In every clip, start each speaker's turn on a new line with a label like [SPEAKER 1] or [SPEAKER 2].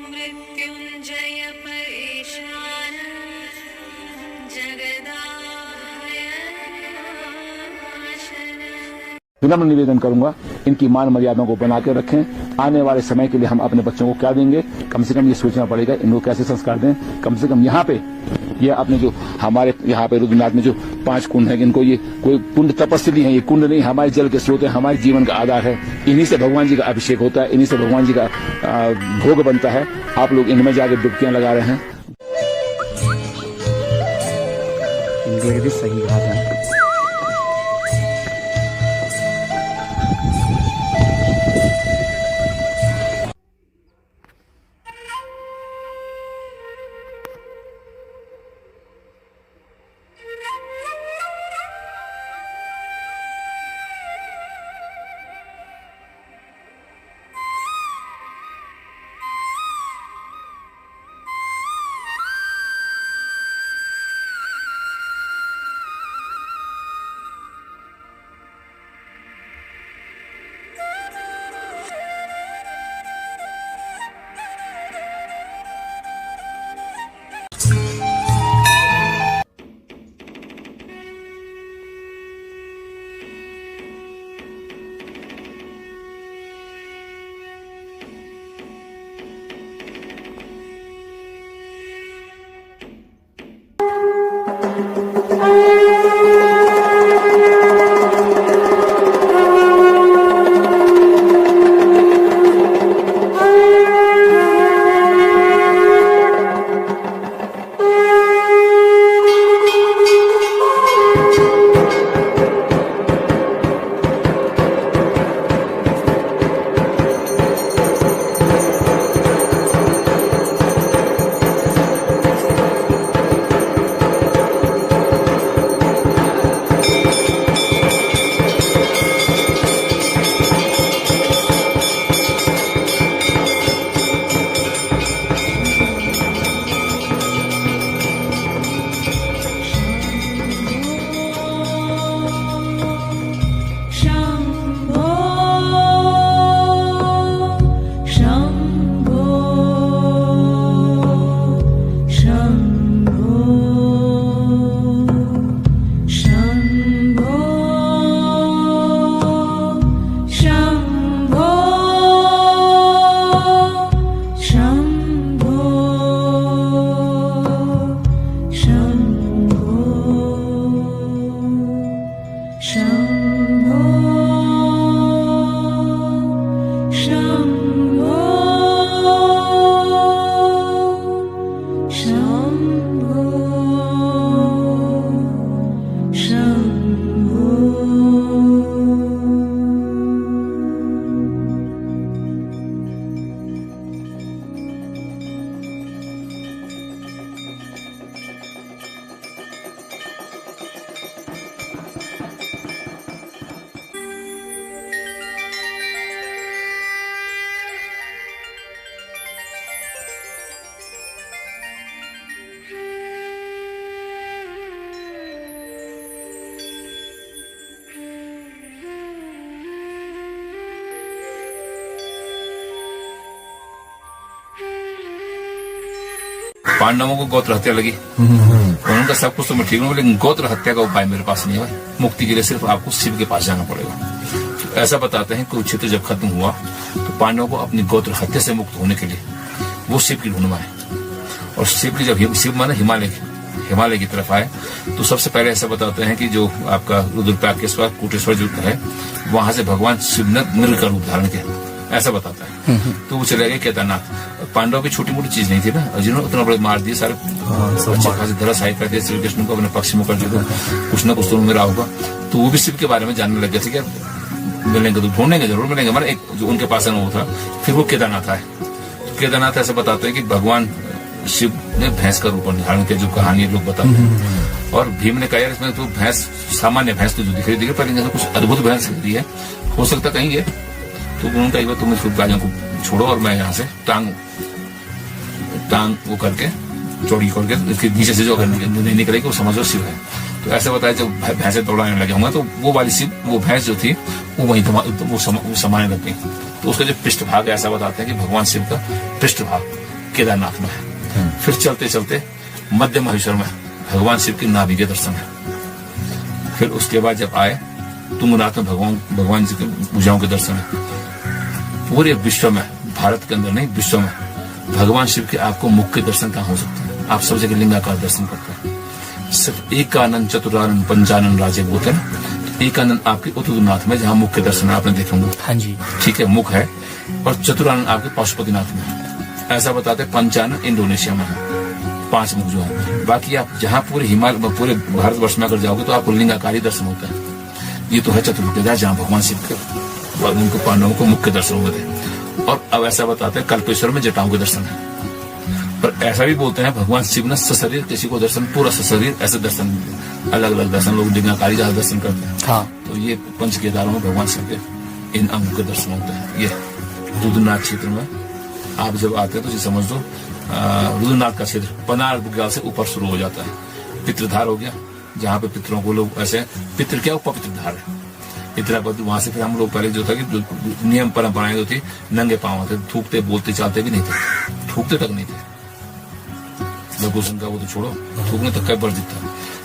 [SPEAKER 1] मृत्युंजय परेशान जगदाय नाशन।
[SPEAKER 2] विनम्र निवेदन करूंगा, इनकी मान मर्यादाओं को बना के रखें। आने वाले समय के लिए हम अपने बच्चों को क्या देंगे, कम से कम ये सोचना पड़ेगा, इनको कैसे संस्कार दें। कम से कम यहाँ पे ये अपने जो हमारे यहाँ पे रुद्रनाथ में जो 5 कुंड है, इनको ये कोई कुंड तपस्या है, ये कुंड नहीं, हमारे जल के स्रोत है, हमारे जीवन का आधार है। इन्हीं से भगवान जी का अभिषेक होता है, इन्हीं से भगवान जी का भोग बनता है। आप लोग इनमें जाके डुबकियां लगा रहे हैं।
[SPEAKER 3] इनके भी सही बात है।
[SPEAKER 4] पांडवों को गोत्र हत्या लगी, उनका सब कुछ तो मैं ठीक हूँ, लेकिन गोत्र हत्या का उपाय मेरे पास नहीं है। मुक्ति के लिए सिर्फ आपको शिव के पास जाना पड़ेगा। ऐसा बताते हैं कि क्षेत्र जब खत्म हुआ तो पांडवों को अपनी गोत्र हत्या से मुक्त होने के लिए वो शिव की ढूंढ मारे, और शिव की जब शिव माने हिमालय की, हिमालय की तरफ आए तो सबसे पहले ऐसा बताते हैं कि जो आपका रुद्रप्रयागेश्वर कोटेश्वर जो है वहां से भगवान शिव ने मृग का रूप धारण किया, ऐसा बताता है। तो वो चले गए केदारनाथ। पांडव की छोटी मोटी चीज नहीं थी ना, जिन्होंने उतना बड़े मार दिए सारे अच्छे खासे धराशायी कर दिया श्री कृष्ण को, अपने पक्ष में कर दिया, तो कुछ ना कुछ तो मेरा होगा। तो वो भी शिव के बारे में जानने लग गए थे कि मिलेंगे तो ढूंढेंगे जरूर मिलेंगे, हमारा एक जो उनके पास वो था। फिर वो केदारनाथ आए, तो केदारनाथ ऐसे बताते हैं कि भगवान शिव ने भैंस का रूप धारण किया, जो कहानी लोग बताते हैं। और भीम ने कहा यार इसमें तो भैंस सामान्य भैंस तो जो दिख रही पर कुछ अद्भुत भैंस दिख रही है, हो सकता कहीं है। तो उन्होंने कहा तुम इस राजा को छोड़ो और मैं यहाँ से टांग वो करके चौड़ी करके इसके नीचे से जो अगर नहीं निकलेगी वो समझो शिव है। तो ऐसे बताया जब भैंसे दौड़ाने लगे होंगे तो वो वाली शिव वो भैंस जो थी वो वहीं वो समाने लग गई। तो उसका जो पृष्ठभाग ऐसा बताते हैं कि भगवान शिव का पृष्ठभाग केदारनाथ में है। फिर चलते चलते मध्य महेश्वर में भगवान शिव की नाभि के दर्शन है। फिर उसके बाद जब आए तुंगनाथ में भगवान जी के भुजाओं के दर्शन है। पूरे विश्व में, भारत के अंदर नहीं विश्व में, भगवान शिव के आपको मुख के दर्शन कहाँ हो सकते हैं? आप सब जगह लिंगाकार दर्शन करते हैं। सिर्फ एकानन चतुरानन पंचानन राजे बोलते हैं। एकानन आपके उतुनाथ में जहाँ मुख के दर्शन आपने देखे होंगे, हाँ जी ठीक है, मुख है। और चतुरानन आपके पशुपतिनाथ में है। ऐसा बताते पंचानन इंडोनेशिया में है, 5 मुख जो है। बाकी आप जहाँ पूरे हिमालय पूरे भारतवर्ष में अगर जाओगे तो आपको लिंगाकारी दर्शन होता है। ये तो है चतुर्मुख जहाँ भगवान शिव के उनको पांडवों को मुख्य दर्शन हुए थे। और अब ऐसा बताते हैं कल्पेश्वर में जटाओं के दर्शन है। पर ऐसा भी बोलते हैं भगवान शिव ने सशरीर किसी को दर्शन, पूरा सशरीर ऐसे दर्शन, अलग अलग दर्शन लोग लिंगाकारी जहाँ दर्शन करते हैं। हाँ। तो ये पंच केदारों में भगवान शिव के इन अंगों के दर्शन होते हैं। ये रुद्रनाथ क्षेत्र में आप जब आते हैं तो समझ दो रुद्रनाथ का क्षेत्र पनार बुग्याल से ऊपर शुरू हो जाता है। पितृधार हो गया, जहाँ पे पितरों को लोग ऐसे पितृ क्या पवित्र धार है इतना पद। वहां से फिर हम लोग पहले जो था कि जो नियम परंपराएं जो थी नंगे पांव थे, थूकते बोलते चालते भी नहीं थे, थूकते तक नहीं थे। लघुसन का वो तो छोड़ो, थूकने तक का वर्जित था।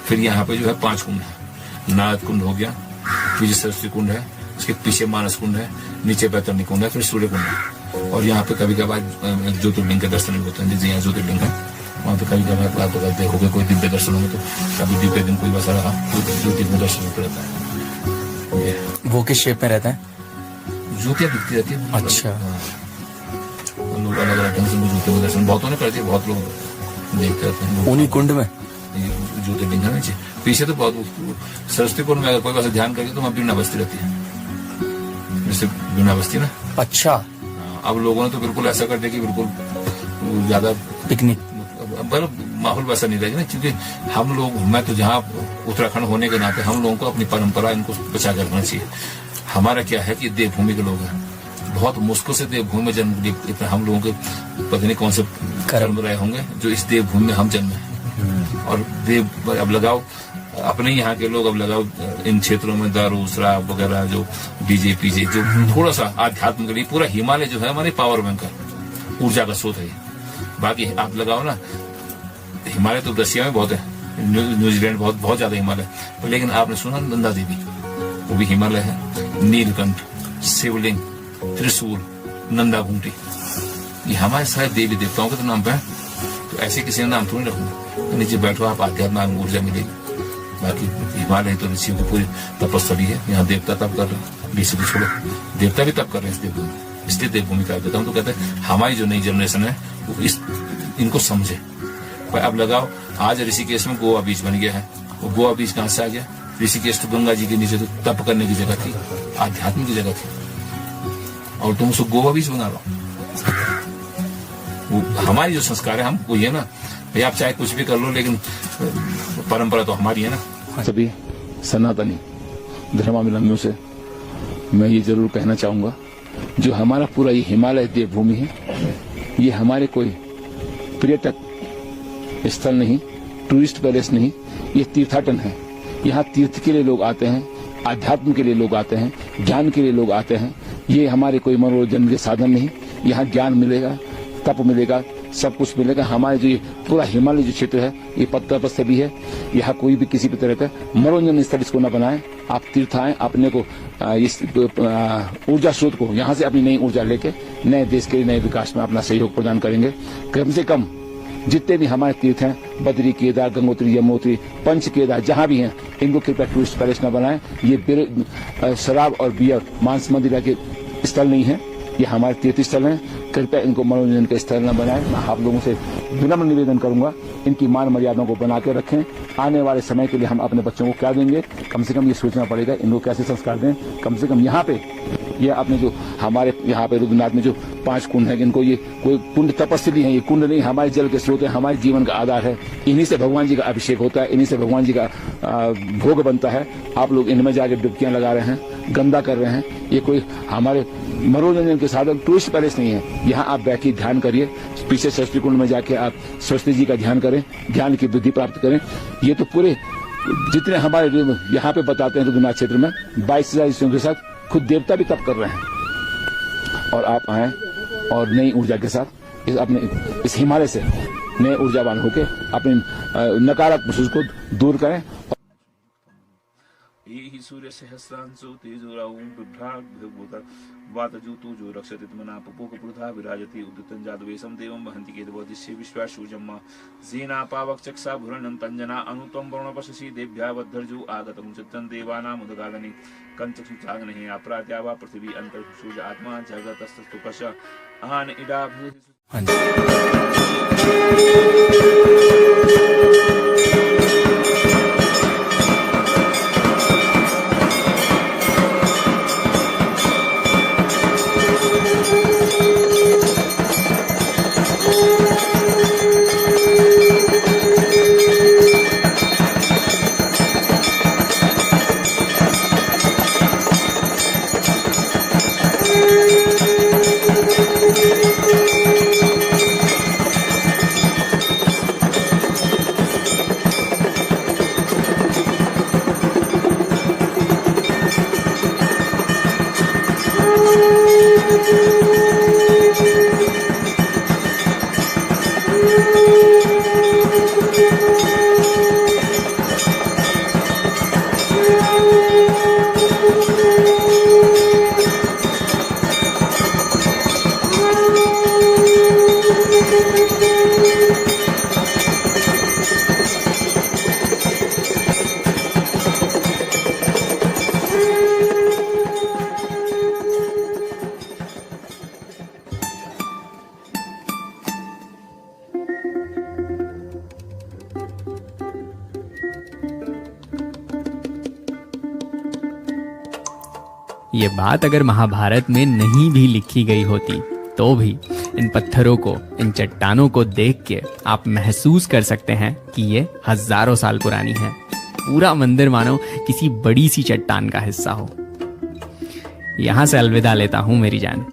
[SPEAKER 4] फिर यहाँ पे जो है 5 कुंड है। नारद कुंड हो गया, पीछे सरस्वती कुंड है, उसके पीछे मानस कुंड है, नीचे बैतरणी कुंड है, फिर सूर्य कुंड है। और यहाँ पे कभी कभार ज्योतिर्लिंग के दर्शन भी होते हैं। जैसे यहाँ ज्योतिर्लिंग है वहाँ पे कभी कभार आप देखोगे कोई दिव्य दर्शन होंगे तो कभी दिव्य दिन कोई वैसा रहा ज्योतिर्लिंग दर्शन होता रहता है।
[SPEAKER 3] वो किस शेप में रहता है?
[SPEAKER 4] ज्योतियाँ दिखती रहती है।
[SPEAKER 3] अच्छा।
[SPEAKER 4] लोग अलग अलग ढंग से ज्योतियों का दर्शन बहुतों ने करते हैं, बहुत लोग देखते रहते हैं।
[SPEAKER 3] उन्हीं कुंड में
[SPEAKER 4] ज्योतिर्लिंग है नीचे, पीछे तो बहुत सरस्वती कुंड में अगर कोई वैसे ध्यान करके तो वहाँ बीणा बस्ती रहती है, जैसे बीणा बस्ती ना।
[SPEAKER 3] अच्छा।
[SPEAKER 4] अब लोगों ने तो बिल्कुल ऐसा कर दिया कि बिल्कुल ज्यादा
[SPEAKER 3] पिकनिक
[SPEAKER 4] माहौल वैसा नहीं रहेगा ना, क्योंकि हम लोग, मैं तो जहाँ उत्तराखंड होने के नाते हम लोगों को अपनी परंपरा इनको बचा कर रखना चाहिए। हमारा क्या है कि देवभूमि के लोग हैं, बहुत मुश्किल से देवभूमि में जन्म लिए। हम लोगों के पता नहीं कौन से कर्म रहे होंगे जो इस देवभूमि में हम जन्मे। और देव अब लगाओ अपने यहाँ के लोग, अब लगाओ इन क्षेत्रों में दारू शराब वगैरह जो डीजे पीजे जो थोड़ा सा आध्यात्म के लिए, पूरा हिमालय जो है हमारे पावर बैंक का ऊर्जा का स्रोत है। बाकी आप लगाओ ना, हिमालय तो रशिया में बहुत है, न्यूजीलैंड बहुत ज्यादा हिमालय। लेकिन आपने सुना नंदा देवी, वो भी हिमालय है। नीलकंठ, शिवलिंग, त्रिशूल, नंदा घूंटी, ये हमारे सारे देवी देवताओं के तो नाम पे है। तो ऐसे किसी ने नाम थोड़ी रखूंगा। तो नीचे बैठो आप, आध्यात्म ऊर्जा मिलेगी। बाकी हिमालय तो ऋषियों की पूरी तपस्वी है। यहाँ देवता तप कर रहे हैं, ऋषि को छोड़ो, देवता भी तप कर रहे हैं इस देवभूमि, इसलिए देवभूमि का देता हूँ। तो कहते हैं हमारी जो नई जनरेशन है वो इनको समझे। अब लगाओ आज ऋषिकेश में गोवा बीच बन गया है। वो गोवा बीच कहाँ से आ गया? ऋषिकेश तो गंगा जी के नीचे तो तप करने की जगह थी, आध्यात्म की जगह थी, और तुम उसको गोवा बीच बना लो। वो हमारी जो संस्कार है हम वो ये ना भाई, आप चाहे कुछ भी कर लो लेकिन परंपरा तो हमारी है ना।
[SPEAKER 2] सभी सनातनी धर्मावलंबियों से मैं ये जरूर कहना चाहूंगा, जो हमारा पूरा ये हिमालय देवभूमि है, ये हमारे कोई पर्यटक स्थल नहीं, टूरिस्ट पैलेस नहीं, ये तीर्थाटन है। यहाँ तीर्थ के लिए लोग आते हैं, आध्यात्म के लिए लोग आते हैं, ज्ञान के लिए लोग आते हैं। ये हमारे कोई मनोरंजन के साधन नहीं। यहाँ ज्ञान मिलेगा, तप मिलेगा, सब कुछ मिलेगा। हमारे जो पूरा हिमालय जो क्षेत्र है ये पत्थर पर से भी है। यहाँ कोई भी किसी भी तरह का मनोरंजन स्थल इसको न बनाए। आप तीर्थ आए, अपने को इस ऊर्जा स्रोत को यहाँ से अपनी नई ऊर्जा लेके नए देश के नए विकास में अपना सहयोग प्रदान करेंगे। कम से कम जितने भी हमारे तीर्थ हैं, बद्री, केदार, गंगोत्री, यमुनोत्री, पंच केदार, जहां भी हैं, इनको कृपया टूरिस्ट पैलेस न बनाएं। ये शराब और बियर, मांस मदिरा के स्थल नहीं है, ये हमारे तीर्थ स्थल हैं। कृपया इनको मनोरंजन के स्थल न बनाएं। मैं आप लोगों से विनम्र निवेदन करूंगा, इनकी मान मर्यादाओं को बना के रखें। आने वाले समय के लिए हम अपने बच्चों को क्या देंगे, कम से कम ये सोचना पड़ेगा इनको कैसे संस्कार दें। कम से कम यहाँ पे ये अपने जो हमारे यहाँ पे रुद्रनाथ में जो 5 कुंड है, इनको ये कोई कुंड तपस्या है, ये कुंड नहीं, हमारे जल के स्रोत है, हमारे जीवन का आधार है। इन्हीं से भगवान जी का अभिषेक होता है, इन्हीं से भगवान जी का भोग बनता है। आप लोग इनमें जाके डुबकियां लगा रहे हैं, गंदा कर रहे हैं। ये कोई हमारे मनोरंजन के साधन टूरिस्ट पैलेस नहीं है। यहाँ आप बैठिए, ध्यान करिए, पीछे सरस्वती कुंड में जाके आप सरस्वती जी का ध्यान करें, ज्ञान की वृद्धि प्राप्त करें। ये तो पूरे जितने हमारे यहाँ पे बताते हैं रुद्रनाथ क्षेत्र में 22,000 ऋषियों के साथ खुद देवता भी तप कर रहे हैं। और आप आए और नई ऊर्जा के साथ इस हिमालय से नए ऊर्जावान होके अपने नकारात्मक सोच को दूर करें।
[SPEAKER 4] ये सूर्य सहस्रांशो तेजोरावं बिभ्राट वातजूतो जो रक्षति तमना पपोक पुरुधा विराजति उद्दतं जातवेशं देवं वहन्ति केतवदिश्य विश्वाशुजम्मा जेना पावक चक्षा भुरनं तंजना अनुत्वं वरुणपशसि देव्या वद्धर्जु आगतं चित्तं देवानामुदगागनि कंचक्षु चाग्नेः अप्रात्यावा पृथिवी अंतरिक्षुज आत्मा जगतस्तस्तु कश आन इडा भू।
[SPEAKER 3] हाँ जी। ये बात अगर महाभारत में नहीं भी लिखी गई होती तो भी इन पत्थरों को, इन चट्टानों को देख के आप महसूस कर सकते हैं कि ये हजारों साल पुरानी है। पूरा मंदिर मानो किसी बड़ी सी चट्टान का हिस्सा हो। यहां से अलविदा लेता हूं मेरी जान।